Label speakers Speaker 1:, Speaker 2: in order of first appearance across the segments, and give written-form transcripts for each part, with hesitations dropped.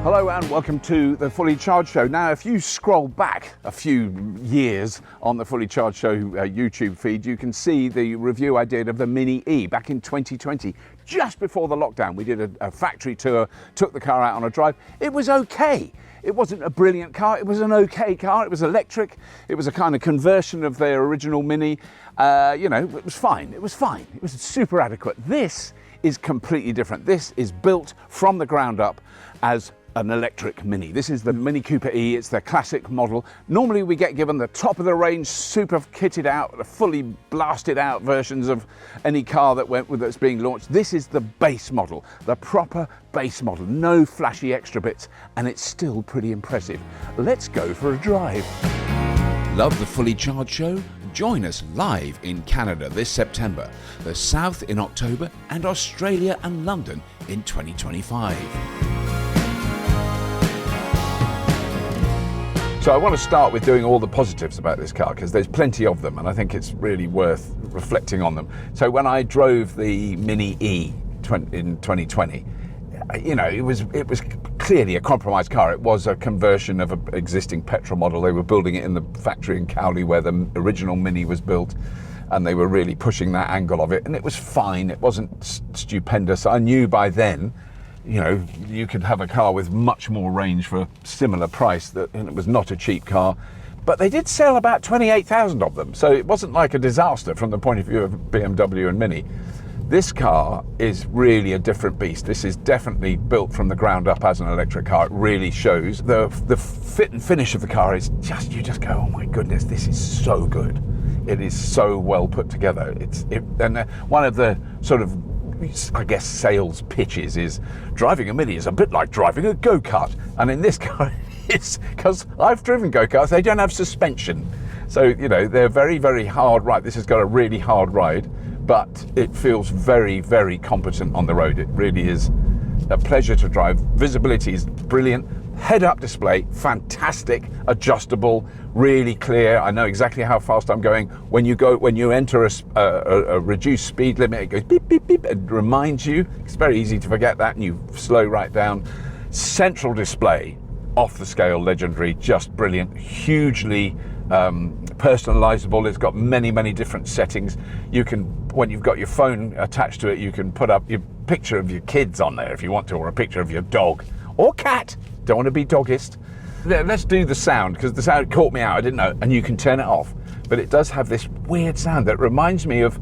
Speaker 1: Hello and welcome to the Fully Charged Show. Now, if you scroll back a few years on the Fully Charged Show YouTube feed, you can see the review I did of the Mini E back in 2020, just before the lockdown. We did a factory tour, took the car out on a drive. It was okay. It wasn't a brilliant car, it was an okay car. It was electric, it was a kind of conversion of their original Mini. You know, it was fine, it was fine. It was super adequate. This is completely different. This is built from the ground up as an electric Mini. This is the Mini Cooper E, it's the classic model. Normally we get given the top of the range, super kitted out, fully blasted out versions of any car that's being launched. This is the base model, the proper base model, no flashy extra bits, and it's still pretty impressive. Let's go for a drive.
Speaker 2: Love the Fully Charged Show? Join us live in Canada this September, the South in October, and Australia and London in 2025.
Speaker 1: So I want to start with doing all the positives about this car because there's plenty of them and I think it's really worth reflecting on them. So when I drove the Mini E in 2020, you know, it was clearly a compromised car. It was a conversion of an existing petrol model. They were building it in the factory in Cowley where the original Mini was built, and they were really pushing that angle of it, and it was fine. It wasn't stupendous. I knew by then, you know, you could have a car with much more range for a similar price, and it was not a cheap car. But they did sell about 28,000 of them, so it wasn't like a disaster from the point of view of BMW and Mini. This car is really a different beast. This is definitely built from the ground up as an electric car. It really shows. The fit and finish of the car is just, you just go, oh my goodness, this is so good. It is so well put together. And one of the sort of, I guess, sales pitches is driving a Mini is a bit like driving a go-kart. And in this car, it's because I've driven go-karts, they don't have suspension. So, you know, they're very, very hard ride. This has got a really hard ride, but it feels very, very competent on the road. It really is a pleasure to drive. Visibility is brilliant. Head-up display, fantastic, adjustable, really clear. I know exactly how fast I'm going. When you enter a reduced speed limit, it goes beep, beep, beep. It reminds you. It's very easy to forget that, and you slow right down. Central display, off the scale, legendary, just brilliant, hugely personalizable. It's got many, many different settings. You can, when you've got your phone attached to it, you can put up your picture of your kids on there if you want to, or a picture of your dog or cat. Don't want to be doggist. Let's do the sound, because the sound caught me out. I didn't know, and you can turn it off. But it does have this weird sound that reminds me of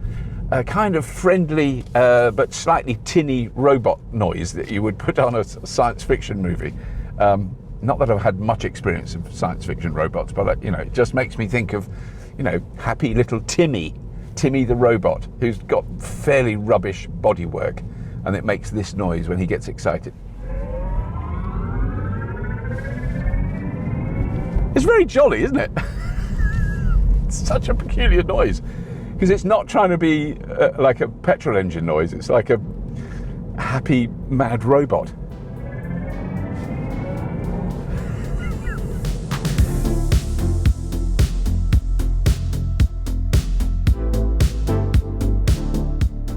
Speaker 1: a kind of friendly but slightly tinny robot noise that you would put on a science fiction movie. Not that I've had much experience of science fiction robots, but you know, it just makes me think of, you know, happy little Timmy the robot, who's got fairly rubbish bodywork, and it makes this noise when he gets excited. It's very jolly, isn't it? It's such a peculiar noise, because it's not trying to be like a petrol engine noise. It's like a happy, mad robot.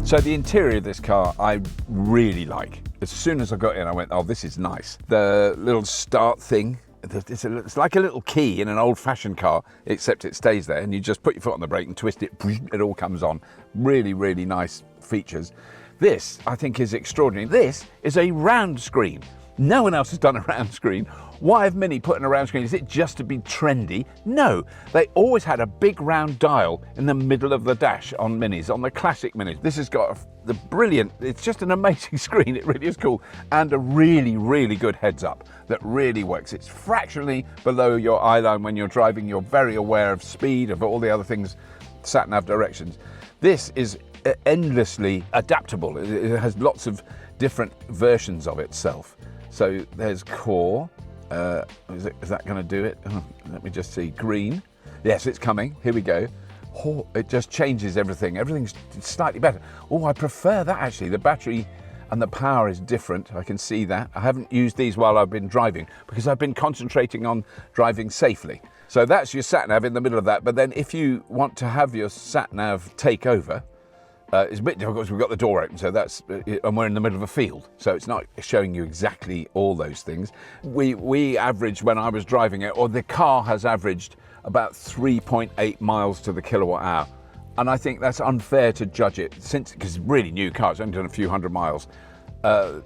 Speaker 1: So the interior of this car I really like. As soon as I got in, I went, oh, this is nice. The little start thing, it's like a little key in an old-fashioned car, except it stays there, and you just put your foot on the brake and twist it, it all comes on. Really, really nice features. This, I think, is extraordinary. This is a round screen. No one else has done a round screen. Why have Mini put in a round screen? Is it just to be trendy? No, they always had a big round dial in the middle of the dash on Minis, on the classic Minis. This has got the brilliant, it's just an amazing screen, it really is cool, and a really, really good heads up that really works. It's fractionally below your eye line when you're driving. You're very aware of speed, of all the other things, sat-nav directions. This is endlessly adaptable. It has lots of different versions of itself. So there's core. Is that going to do it? Oh, let me just see. Green. Yes, it's coming. Here we go. Oh, it just changes everything. Everything's slightly better. Oh, I prefer that actually. The battery and the power is different. I can see that. I haven't used these while I've been driving because I've been concentrating on driving safely. So that's your sat-nav in the middle of that. But then if you want to have your sat-nav take over, It's a bit difficult because we've got the door open, so and we're in the middle of a field, so it's not showing you exactly all those things. We averaged, when I was driving it, or the car has averaged about 3.8 miles to the kilowatt hour, and I think that's unfair to judge it because it's a really new car. It's only done a few hundred miles.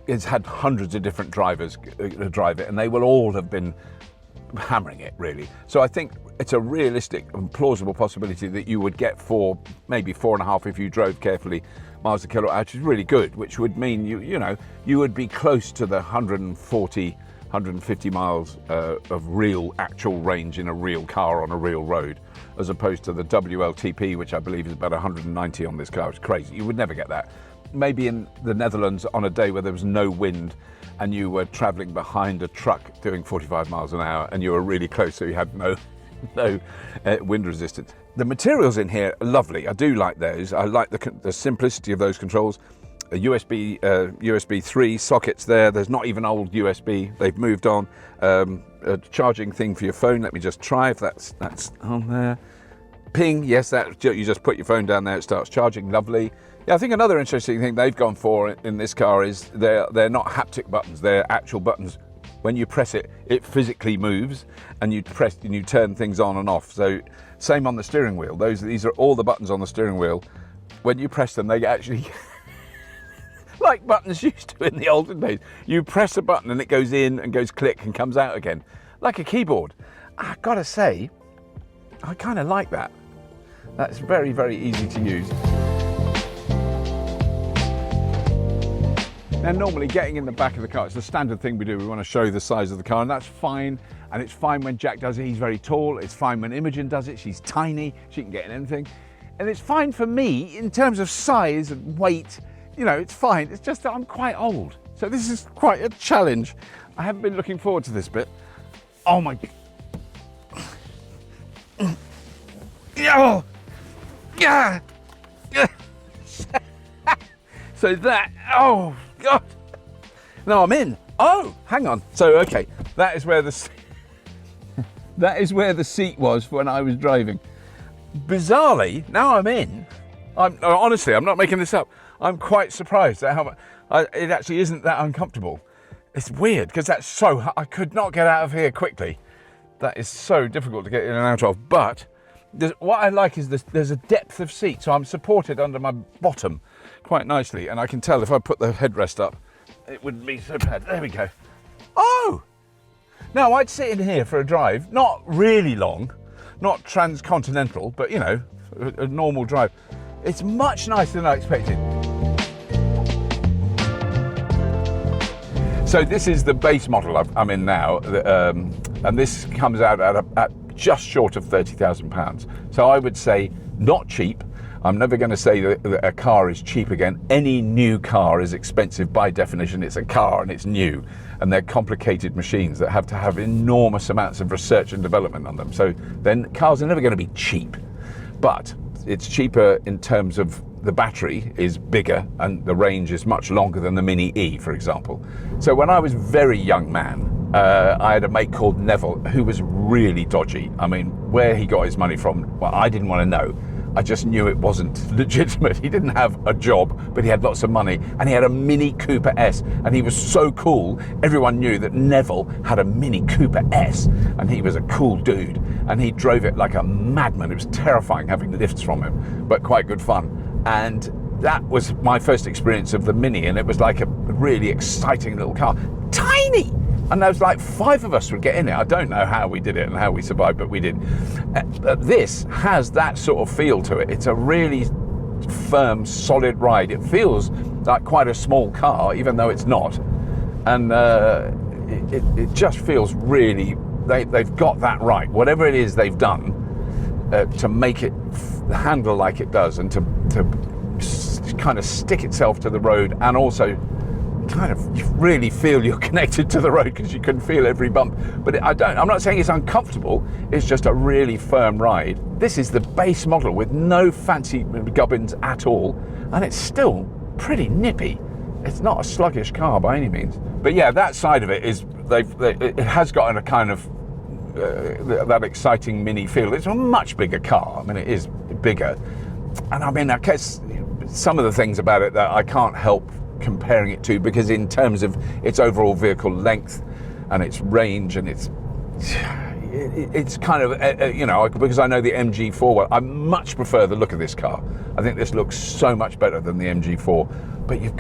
Speaker 1: It's had hundreds of different drivers drive it, and they will all have been hammering it, really. So I think it's a realistic and plausible possibility that you would get maybe 4.5 if you drove carefully miles a kilowatt hour, which is really good, which would mean you would be close to the 140, 150 miles of real actual range in a real car on a real road, as opposed to the WLTP, which I believe is about 190 on this car. It's crazy. You would never get that. Maybe in the Netherlands on a day where there was no wind and you were travelling behind a truck doing 45 miles an hour and you were really close, so you had no wind resistance. The materials in here are lovely. I do like those. I like the simplicity of those controls. A USB 3 sockets there. There's not even old USB. They've moved on. A charging thing for your phone. Let me just try if that's on there. Ping, yes, that you just put your phone down there, it starts charging. Lovely. Yeah, I think another interesting thing they've gone for in this car is they're not haptic buttons, they're actual buttons. When you press it, it physically moves, and you press and you turn things on and off. So same on the steering wheel. These are all the buttons on the steering wheel. When you press them, they actually like buttons used to in the olden days. You press a button and it goes in and goes click and comes out again, like a keyboard. I've got to say, I kind of like that. That's very, very easy to use. Now, normally getting in the back of the car, it's the standard thing we do. We want to show the size of the car, and that's fine. And it's fine when Jack does it, he's very tall. It's fine when Imogen does it, she's tiny, she can get in anything. And it's fine for me in terms of size and weight, it's fine. It's just that I'm quite old. So this is quite a challenge. I haven't been looking forward to this bit. Oh my. Oh. Yeah. So that, oh God. No, I'm in. Oh, hang on. So, okay, that is where the seat was when I was driving. Bizarrely, now I'm in. Honestly, I'm not making this up. I'm quite surprised at how much, it actually isn't that uncomfortable. It's weird because I could not get out of here quickly. That is so difficult to get in and out of. But what I like is there's a depth of seat, so I'm supported under my bottom quite nicely, and I can tell if I put the headrest up, it wouldn't be so bad. There we go. Oh! Now, I'd sit in here for a drive, not really long, not transcontinental, but, a normal drive. It's much nicer than I expected. So this is the base model I'm in now, and this comes out at just short of £30,000. So I would say not cheap. I'm never going to say that a car is cheap again. Any new car is expensive by definition. It's a car and it's new, and they're complicated machines that have to have enormous amounts of research and development on them. So then cars are never going to be cheap, but it's cheaper in terms of the battery is bigger and the range is much longer than the Mini E, for example. So when I was a very young man, I had a mate called Neville who was really dodgy. I mean, where he got his money from, well, I didn't want to know. I just knew it wasn't legitimate. He didn't have a job, but he had lots of money, and he had a Mini Cooper S, and he was so cool. Everyone knew that Neville had a Mini Cooper S, and he was a cool dude, and he drove it like a madman. It was terrifying having lifts from him, but quite good fun. And that was my first experience of the Mini, and it was like a really exciting little car. Tiny! And there was like 5 of us would get in it. I don't know how we did it and how we survived, but we did. This has that sort of feel to it. It's a really firm, solid ride. It feels like quite a small car, even though it's not. And it just feels really, they've got that right. Whatever it is they've done to make it handle like it does, and to kind of stick itself to the road, and also kind of you really feel you're connected to the road because you can feel every bump. But I'm not saying it's uncomfortable, it's just a really firm ride. This is the base model with no fancy gubbins at all, and it's still pretty nippy. It's not a sluggish car by any means. But yeah, that side of it is it has got a kind of that exciting Mini feel. It's a much bigger car. I mean, it is bigger, and I mean, I guess some of the things about it that I can't help comparing it to, because in terms of its overall vehicle length and its range and it's kind of, you know, because I know the MG4 well, I much prefer the look of this car. I think this looks so much better than the MG4, but you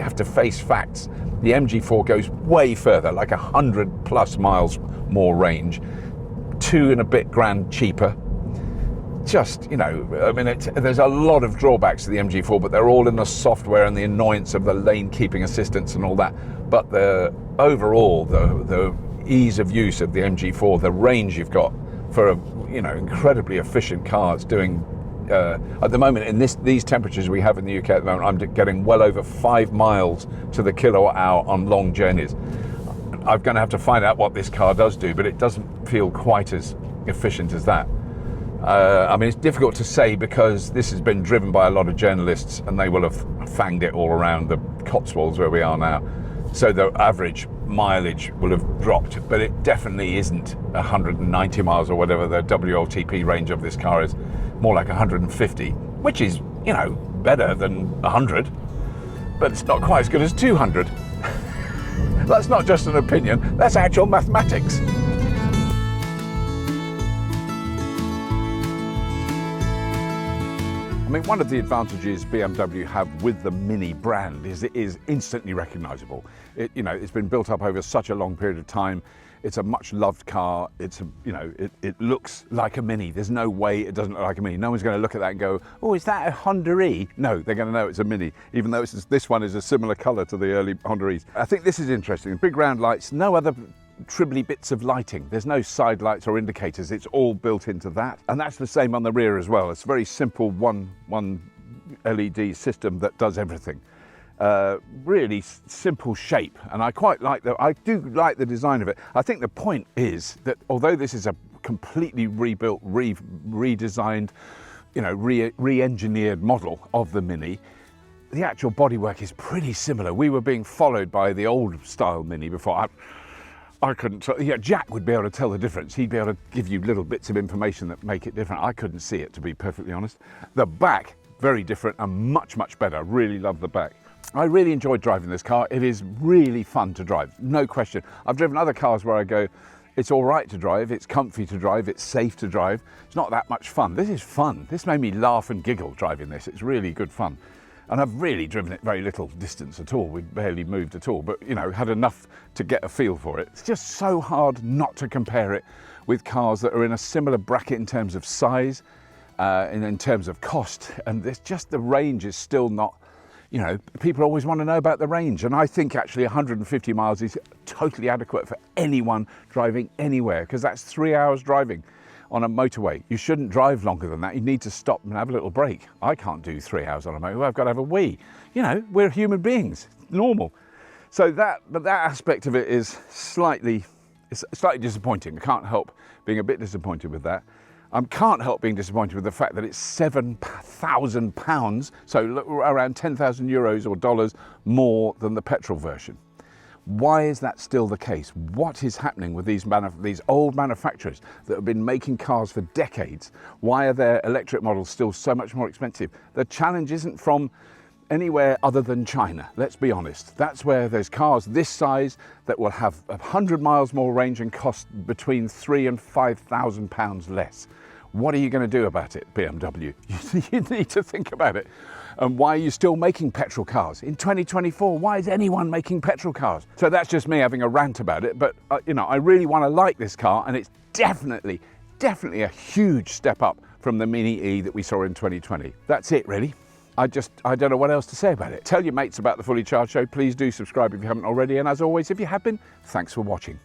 Speaker 1: have to face facts. The MG4 goes way further, like 100+ miles more range, 2 and a bit grand cheaper. Just, you know, I mean, there's a lot of drawbacks to the MG4, but they're all in the software and the annoyance of the lane keeping assistance and all that. But overall, the ease of use of the MG4, the range you've got for a, you know, incredibly efficient car. It's doing at the moment in these temperatures we have in the UK at the moment, I'm getting well over 5 miles to the kilowatt hour on long journeys. I'm going to have to find out what this car does do, but it doesn't feel quite as efficient as that. I mean, it's difficult to say because this has been driven by a lot of journalists and they will have fanged it all around the Cotswolds where we are now. So the average mileage will have dropped, but it definitely isn't 190 miles or whatever the WLTP range of this car is. More like 150, which is, you know, better than 100, but it's not quite as good as 200. That's not just an opinion, that's actual mathematics. I mean, one of the advantages BMW have with the Mini brand is it is instantly recognizable. You know, it's been built up over such a long period of time. It's a much loved car. You know, it looks like a Mini. There's no way it doesn't look like a Mini. No one's going to look at that and go, oh, is that a Honda E? No, they're going to know it's a Mini, even though this one is a similar color to the early Honda E's. I think this is interesting. Big round lights, no other tribbly bits of lighting. There's no side lights or indicators. It's all built into that. And that's the same on the rear as well. It's a very simple one LED system that does everything. Really simple shape, and I do like the design of it. I think the point is that although this is a completely rebuilt, redesigned, you know, re-engineered model of the Mini, the actual bodywork is pretty similar. We were being followed by the old style Mini before. I couldn't, yeah, Jack would be able to tell the difference. He'd be able to give you little bits of information that make it different. I couldn't see it, to be perfectly honest. The back, very different and much, much better. Really love the back. I really enjoyed driving this car. It is really fun to drive, no question. I've driven other cars where I go, it's all right to drive, it's comfy to drive, it's safe to drive. It's not that much fun. This is fun. This made me laugh and giggle driving this. It's really good fun. And I've really driven it very little distance at all. We barely moved at all, but, you know, had enough to get a feel for it. It's just so hard not to compare it with cars that are in a similar bracket in terms of size and in terms of cost. And there's just, the range is still not, you know, people always want to know about the range. And I think actually 150 miles is totally adequate for anyone driving anywhere, because that's 3 hours driving on a motorway. You shouldn't drive longer than that. You need to stop and have a little break. I can't do 3 hours on a motorway. I've got to have a wee. You know, we're human beings, normal. So that aspect of it is slightly disappointing. I can't help being a bit disappointed with that. I can't help being disappointed with the fact that it's £7,000, so around 10,000 euros or dollars more than the petrol version. Why is that still the case? What is happening with these old manufacturers that have been making cars for decades? Why are their electric models still so much more expensive? The challenge isn't from anywhere other than China, let's be honest. That's where there's cars this size that will have 100 miles more range and cost between £3,000 and £5,000 less. What are you going to do about it, BMW? You need to think about it. And why are you still making petrol cars? In 2024, why is anyone making petrol cars? So that's just me having a rant about it, but you know, I really want to like this car, and it's definitely a huge step up from the Mini E that we saw in 2020. That's it, really. I don't know what else to say about it. Tell your mates about the Fully Charged Show. Please do subscribe if you haven't already. And as always, if you have been, thanks for watching.